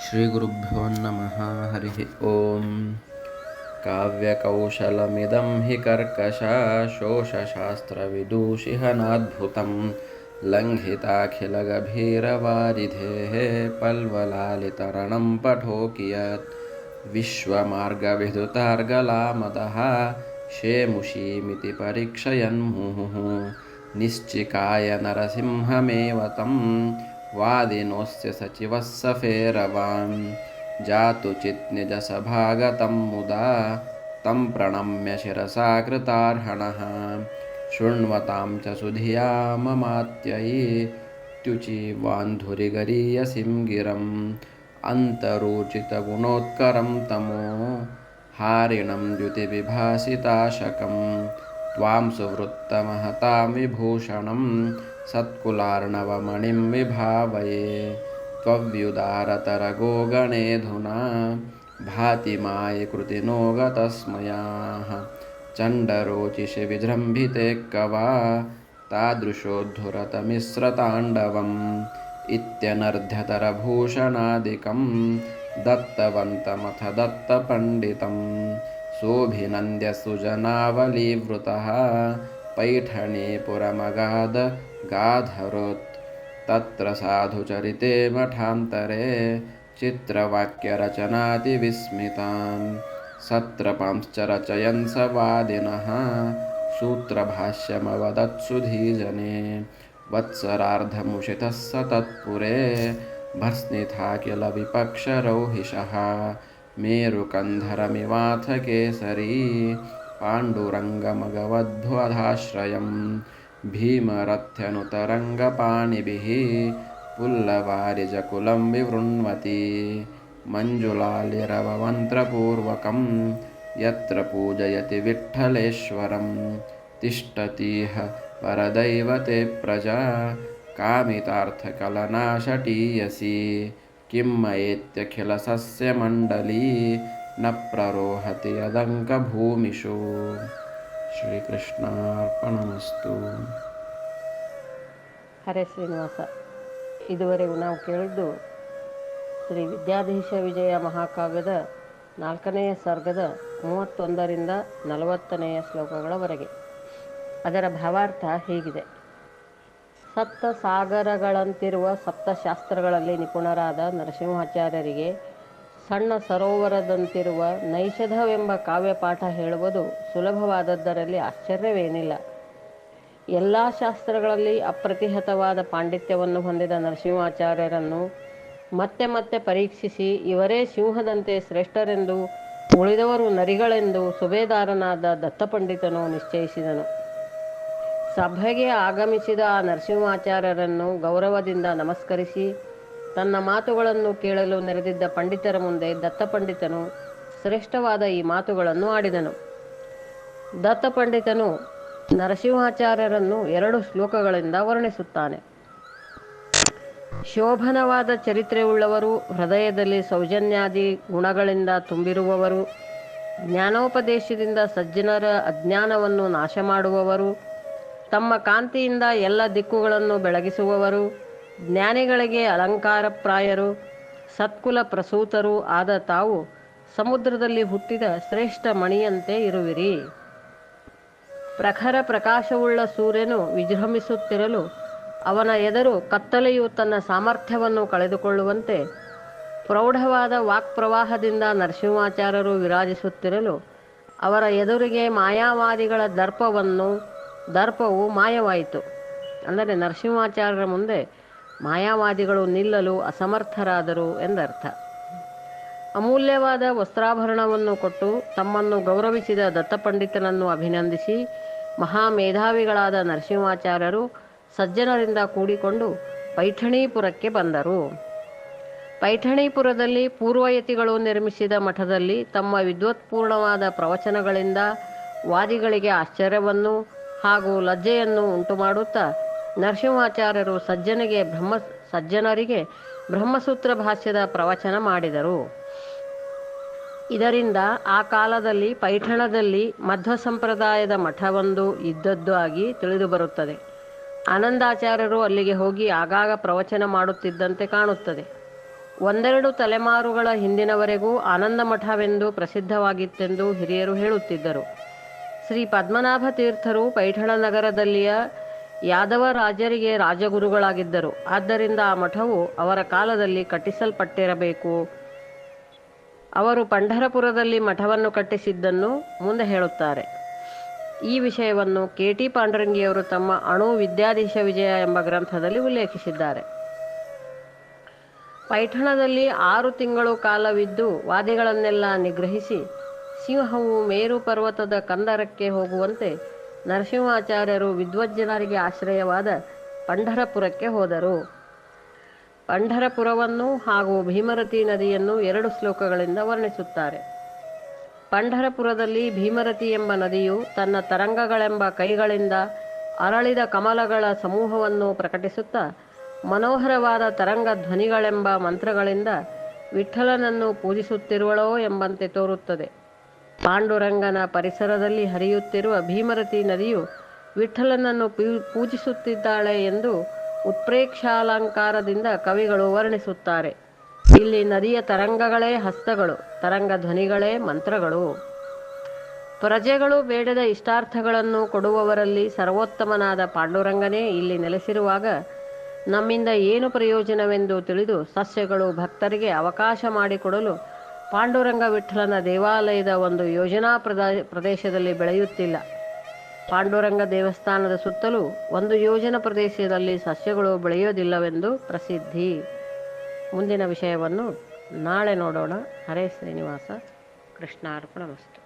ಶ್ರೀಗುರುಭ್ಯೋ ನಮಃ. ಹರಿ ಓಂ. ಕಾವ್ಯಕೌಶಲಮಿದಂ ಹಿ ಕರ್ಕಶಃ ಶೋಷಶಾಸ್ತ್ರವಿದೂಷಿಹನಾದ್ಭುತಂ ಲಂಘಿತಾಖಿಲಗಭೀರವಾರಿಧೇಃ ಪಲ್ವಲಾಲಿತರಣಂ ಪಠೋ ಕಿಯತ್ ವಿಶ್ವಮಾರ್ಗವಿದುತಾರ್ಗಲಾಮದಃ ಶೇಮುಷೀಮಿತಿ ಪರೀಕ್ಷಯನ್ಮುಹುಃ ನಿಶ್ಚಿಕಾಯ ನರಸಿಂಹಮೇವ ತಂ ವಾದಿನೋಸ್ಯ ಸಚಿವಃ ಸಫೇರವಾನ್ ಜಾತು ಚಿತ್ನಿಜಸಭಾಗತಂ ಮುದಾ ತಂ ಪ್ರಣಮ್ಯ ಶಿರಸಾ ಕೃತಾರ್ಹಣಃ ಶೃಣ್ವತಾಂ ಚ ಸುಧಿಯಾ ಮಮಾತ್ಯಯಿ ತ್ಯುಚಿವಾನ್ಧುರಿಗರೀಯಸಿಂ ಗಿರಂ ಅಂತರೂಚಿತಗುಣೋತ್ಕರಂ ತಮೋ ಹಾರಿಣಂ ದ್ಯುತಿವಿಭಾಸಿತಾಶಕಂ ತ್ವಾಂ ಸುವೃತ್ತಮಹತಾಂ ವಿಭೂಷಣಂ ಸತ್ಕುಲಾರ್ಣವಮಣಿಂ ವಿಭಾವಯೇ ತ್ವವ್ಯುದಾರತರಗೋ ಗಣೇಧುನಾ ಭಾತಿ ಮಾಯಿ ಕೃತಿನೋ ಗತಸ್ಮಯಾಃ ಚಂಡರೋಚಿಷಿ ವಿಜೃಂಭಿತೆ ಕವಾ ತಾದೃಶೋದ್ಧುರತಮಿಸ್ರತಾಂಡವಂ ಇತ್ಯನರ್ಧ್ಯತರಭೂಷಣಾದಿಕಂ ದತ್ತವಂತಮಥ ದತ್ತಪಂಡಿತಂ ಸೋಭಿನಂದ್ಯ ಸುಜನಾವಲೀವೃತಃ ಪೈಠಣೀಪುರಮಗಾಧ ಗಾಧರೋತ್ ತತ್ರ ಸಾಧುಚರಿತೆ ಮಠಾಂತರೆ ಚಿತ್ರವಾಕ್ಯರಚನಾತಿವಿಸ್ಮಿತಾನ್ ಸತ್ರಪಾಂಶ್ಚ ರಚಯನ್ ಸ ವಾದಿನಃ ಸೂತ್ರಭಾಷ್ಯಮವದತ್ಸುಧೀಜನೆ ವತ್ಸರಾರ್ಧಮುಷಿತಃ ಸ ತತ್ಪುರೇ ಭಸ್ನಿಥಾ ಕಿಲ ವಿಪಕ್ಷರೌಹಿಷಃ ಮೇರುಕಂಧರಮಿವಾಥ ಕೇಸರೀ ಪಾಂಡುರಂಗಮಗವಧ್ವಧಾಶ್ರಯಂ ಭೀಮರಥ್ಯನುತರಂಗಪಾಣಿಭಿಃ ಪುಲ್ಲವಾರಿಜಕುಲಂ ವಿವೃಣ್ವತಿ ಮಂಜುಲಾಲಿರವಮಂತ್ರಪೂರ್ವಕಂ ಯತ್ರ ಪೂಜಯತಿ ವಿಠ್ಠಲೇಶ್ವರಂ ತಿಷ್ಠತೀಹ ಪರದೈವತೆ ಪ್ರಜಾ ಕಾಮಿತಾರ್ಥಕಲನಾಶಟೀಯಸಿ ಕಿಮ್ಮಯೇತ್ಯಖಿಲಸಸ್ಯಮಂಡಲೀ ನ ಪ್ರರೋಹತಿ ಯದಂಕಭೂಮಿಷು. ಶ್ರೀಕೃಷ್ಣಾರ್ಪಣಮಸ್ತು. ಹರೇ ಶ್ರೀನಿವಾಸ. ಇದುವರೆಗೂ ನಾವು ಕೇಳಿದ್ದು ಶ್ರೀ ವಿದ್ಯಾಧೀಶ ವಿಜಯ ಮಹಾಕಾವ್ಯದ 4ನೆಯ ಸರ್ಗದ 31ರಿಂದ 40ನೆಯ ಶ್ಲೋಕಗಳವರೆಗೆ. ಅದರ ಭಾವಾರ್ಥ ಹೀಗಿದೆ. ಸಪ್ತ ಸಾಗರಗಳಂತಿರುವ ಸಪ್ತಶಾಸ್ತ್ರಗಳಲ್ಲಿ ನಿಪುಣರಾದ ನರಸಿಂಹಾಚಾರ್ಯರಿಗೆ ಸಣ್ಣ ಸರೋವರದಂತಿರುವ ನೈಷಧವೆಂಬ ಕಾವ್ಯಪಾಠ ಹೇಳುವುದು ಸುಲಭವಾದದ್ದರಲ್ಲಿ ಆಶ್ಚರ್ಯವೇನಿಲ್ಲ. ಎಲ್ಲ ಶಾಸ್ತ್ರಗಳಲ್ಲಿ ಅಪ್ರತಿಹತವಾದ ಪಾಂಡಿತ್ಯವನ್ನು ಹೊಂದಿದ ನರಸಿಂಹಾಚಾರ್ಯರನ್ನು ಮತ್ತೆ ಮತ್ತೆ ಪರೀಕ್ಷಿಸಿ ಇವರೇ ಸಿಂಹದಂತೆ ಶ್ರೇಷ್ಠರೆಂದು ಉಳಿದವರು ನರಿಗಳೆಂದು ಸುಬೇದಾರನಾದ ದತ್ತಪಂಡಿತನು ನಿಶ್ಚಯಿಸಿದನು. ಸಭೆಗೆ ಆಗಮಿಸಿದ ಆ ನರಸಿಂಹಾಚಾರ್ಯರನ್ನು ಗೌರವದಿಂದ ನಮಸ್ಕರಿಸಿ ತನ್ನ ಮಾತುಗಳನ್ನು ಕೇಳಲು ನೆರೆದಿದ್ದ ಪಂಡಿತರ ಮುಂದೆ ದತ್ತಪಂಡಿತನು ಶ್ರೇಷ್ಠವಾದ ಈ ಮಾತುಗಳನ್ನು ಆಡಿದನು. ದತ್ತಪಂಡಿತನು ನರಸಿಂಹಾಚಾರ್ಯರನ್ನು 2 ಶ್ಲೋಕಗಳಿಂದ ವರ್ಣಿಸುತ್ತಾನೆ. ಶೋಭನವಾದ ಚರಿತ್ರೆಯುಳ್ಳವರು, ಹೃದಯದಲ್ಲಿ ಸೌಜನ್ಯಾದಿ ಗುಣಗಳಿಂದ ತುಂಬಿರುವವರು, ಜ್ಞಾನೋಪದೇಶದಿಂದ ಸಜ್ಜನರ ಅಜ್ಞಾನವನ್ನು ನಾಶ ಮಾಡುವವರು, ತಮ್ಮ ಕಾಂತಿಯಿಂದ ಎಲ್ಲ ದಿಕ್ಕುಗಳನ್ನು ಬೆಳಗಿಸುವವರು, ಜ್ಞಾನಿಗಳಿಗೆ ಅಲಂಕಾರಪ್ರಾಯರು, ಸತ್ಕುಲ ಪ್ರಸೂತರೂ ಆದ ತಾವು ಸಮುದ್ರದಲ್ಲಿ ಹುಟ್ಟಿದ ಶ್ರೇಷ್ಠ ಮಣಿಯಂತೆ ಇರುವಿರಿ. ಪ್ರಖರ ಪ್ರಕಾಶವುಳ್ಳ ಸೂರ್ಯನು ವಿಜೃಂಭಿಸುತ್ತಿರಲು ಅವನ ಎದುರು ಕತ್ತಲೆಯು ತನ್ನ ಸಾಮರ್ಥ್ಯವನ್ನು ಕಳೆದುಕೊಳ್ಳುವಂತೆ ಪ್ರೌಢವಾದ ವಾಕ್ಪ್ರವಾಹದಿಂದ ನರಸಿಂಹಾಚಾರ್ಯರು ವಿರಾಜಿಸುತ್ತಿರಲು ಅವರ ಎದುರಿಗೆ ಮಾಯಾವಾದಿಗಳ ದರ್ಪವು ಮಾಯವಾಯಿತು. ಅಂದರೆ ನರಸಿಂಹಾಚಾರ್ಯರ ಮುಂದೆ ಮಾಯಾವಾದಿಗಳು ನಿಲ್ಲಲು ಅಸಮರ್ಥರಾದರು ಎಂದರ್ಥ. ಅಮೂಲ್ಯವಾದ ವಸ್ತ್ರಾಭರಣವನ್ನು ಕೊಟ್ಟು ತಮ್ಮನ್ನು ಗೌರವಿಸಿದ ದತ್ತಪಂಡಿತನನ್ನು ಅಭಿನಂದಿಸಿ ಮಹಾಮೇಧಾವಿಗಳಾದ ನರಸಿಂಹಾಚಾರ್ಯರು ಸಜ್ಜನರಿಂದ ಕೂಡಿಕೊಂಡು ಪೈಠಣೀಪುರಕ್ಕೆ ಬಂದರು. ಪೈಠಣೀಪುರದಲ್ಲಿ ಪೂರ್ವಯತಿಗಳು ನಿರ್ಮಿಸಿದ ಮಠದಲ್ಲಿ ತಮ್ಮ ವಿದ್ವತ್ಪೂರ್ಣವಾದ ಪ್ರವಚನಗಳಿಂದ ವಾದಿಗಳಿಗೆ ಆಶ್ಚರ್ಯವನ್ನು ಹಾಗೂ ಲಜ್ಜೆಯನ್ನು ಉಂಟುಮಾಡುತ್ತಾ ನರಸಿಂಹಾಚಾರ್ಯರು ಸಜ್ಜನರಿಗೆ ಬ್ರಹ್ಮಸೂತ್ರ ಭಾಷ್ಯದ ಪ್ರವಚನ ಮಾಡಿದರು. ಇದರಿಂದ ಆ ಕಾಲದಲ್ಲಿ ಪೈಠಣದಲ್ಲಿ ಮಧ್ವ ಸಂಪ್ರದಾಯದ ಮಠವೊಂದು ಇದ್ದದ್ದು ಆಗಿ ತಿಳಿದುಬರುತ್ತದೆ. ಆನಂದಾಚಾರ್ಯರು ಅಲ್ಲಿಗೆ ಹೋಗಿ ಆಗಾಗ ಪ್ರವಚನ ಮಾಡುತ್ತಿದ್ದಂತೆ ಕಾಣುತ್ತದೆ. ಒಂದೆರಡು ತಲೆಮಾರುಗಳ ಹಿಂದಿನವರೆಗೂ ಆನಂದ ಮಠವೆಂದು ಪ್ರಸಿದ್ಧವಾಗಿತ್ತೆಂದು ಹಿರಿಯರು ಹೇಳುತ್ತಿದ್ದರು. ಶ್ರೀ ಪದ್ಮನಾಭ ತೀರ್ಥರು ಪೈಠಣ ನಗರದಲ್ಲಿಯ ಯಾದವ ರಾಜರಿಗೆ ರಾಜಗುರುಗಳಾಗಿದ್ದರು. ಆದ್ದರಿಂದ ಆ ಮಠವು ಅವರ ಕಾಲದಲ್ಲಿ ಕಟ್ಟಿಸಲ್ಪಟ್ಟಿರಬೇಕು. ಅವರು ಪಂಢರಪುರದಲ್ಲಿ ಮಠವನ್ನು ಕಟ್ಟಿಸಿದ್ದನ್ನು ಮುಂದೆ ಹೇಳುತ್ತಾರೆ. ಈ ವಿಷಯವನ್ನು ಕೆ.ಟಿ. ಪಾಂಡುರಂಗಿಯವರು ತಮ್ಮ ಅಣು ವಿದ್ಯಾಧೀಶ ವಿಜಯ ಎಂಬ ಗ್ರಂಥದಲ್ಲಿ ಉಲ್ಲೇಖಿಸಿದ್ದಾರೆ. ಪೈಠಣದಲ್ಲಿ 6 ತಿಂಗಳು ಕಾಲವಿದ್ದು ವಾದಿಗಳನ್ನೆಲ್ಲ ನಿಗ್ರಹಿಸಿ ಸಿಂಹವು ಮೇರು ಪರ್ವತದ ಕಂದರಕ್ಕೆ ಹೋಗುವಂತೆ ನರಸಿಂಹಾಚಾರ್ಯರು ವಿದ್ವಜ್ಜನರಿಗೆ ಆಶ್ರಯವಾದ ಪಂಢರಪುರಕ್ಕೆ ಹೋದರು. ಪಂಢರಪುರವನ್ನು ಹಾಗೂ ಭೀಮರತಿ ನದಿಯನ್ನು 2 ಶ್ಲೋಕಗಳಿಂದ ವರ್ಣಿಸುತ್ತಾರೆ. ಪಂಢರಪುರದಲ್ಲಿ ಭೀಮರತಿ ಎಂಬ ನದಿಯು ತನ್ನ ತರಂಗಗಳೆಂಬ ಕೈಗಳಿಂದ ಅರಳಿದ ಕಮಲಗಳ ಸಮೂಹವನ್ನು ಪ್ರಕಟಿಸುತ್ತಾ ಮನೋಹರವಾದ ತರಂಗ ಧ್ವನಿಗಳೆಂಬ ಮಂತ್ರಗಳಿಂದ ವಿಠ್ಠಲನನ್ನು ಪೂಜಿಸುತ್ತಿರುವಳೋ ಎಂಬಂತೆ ತೋರುತ್ತದೆ. ಪಾಂಡುರಂಗನ ಪರಿಸರದಲ್ಲಿ ಹರಿಯುತ್ತಿರುವ ಭೀಮರತಿ ನದಿಯು ವಿಠ್ಠಲನನ್ನು ಪೂಜಿಸುತ್ತಿದ್ದಾಳೆ ಎಂದು ಉತ್ಪ್ರೇಕ್ಷಾಲಂಕಾರದಿಂದ ಕವಿಗಳು ವರ್ಣಿಸುತ್ತಾರೆ. ಇಲ್ಲಿ ನದಿಯ ತರಂಗಗಳೇ ಹಸ್ತಗಳು, ತರಂಗ ಧ್ವನಿಗಳೇ ಮಂತ್ರಗಳು. ಪ್ರಜೆಗಳು ಬೇಡದ ಇಷ್ಟಾರ್ಥಗಳನ್ನು ಕೊಡುವವರಲ್ಲಿ ಸರ್ವೋತ್ತಮನಾದ ಪಾಂಡುರಂಗನೇ ಇಲ್ಲಿ ನೆಲೆಸಿರುವಾಗ ನಮ್ಮಿಂದ ಏನು ಪ್ರಯೋಜನವೆಂದು ತಿಳಿದು ಸಸ್ಯಗಳು ಭಕ್ತರಿಗೆ ಅವಕಾಶ ಮಾಡಿಕೊಡಲು ಪಾಂಡುರಂಗ ವಿಠ್ಠಲನ ದೇವಾಲಯದ ಒಂದು ಯೋಜನಾ ಪ್ರದೇಶದಲ್ಲಿ ಬೆಳೆಯುತ್ತಿಲ್ಲ. ಪಾಂಡುರಂಗ ದೇವಸ್ಥಾನದ ಸುತ್ತಲೂ ಒಂದು ಯೋಜನ ಪ್ರದೇಶದಲ್ಲಿ ಸಸ್ಯಗಳು ಬೆಳೆಯೋದಿಲ್ಲವೆಂದು ಪ್ರಸಿದ್ಧಿ. ಮುಂದಿನ ವಿಷಯವನ್ನು ನಾಳೆ ನೋಡೋಣ. ಹರೇ ಶ್ರೀನಿವಾಸ. ಕೃಷ್ಣಾರ್ಪಣಮಸ್ತು.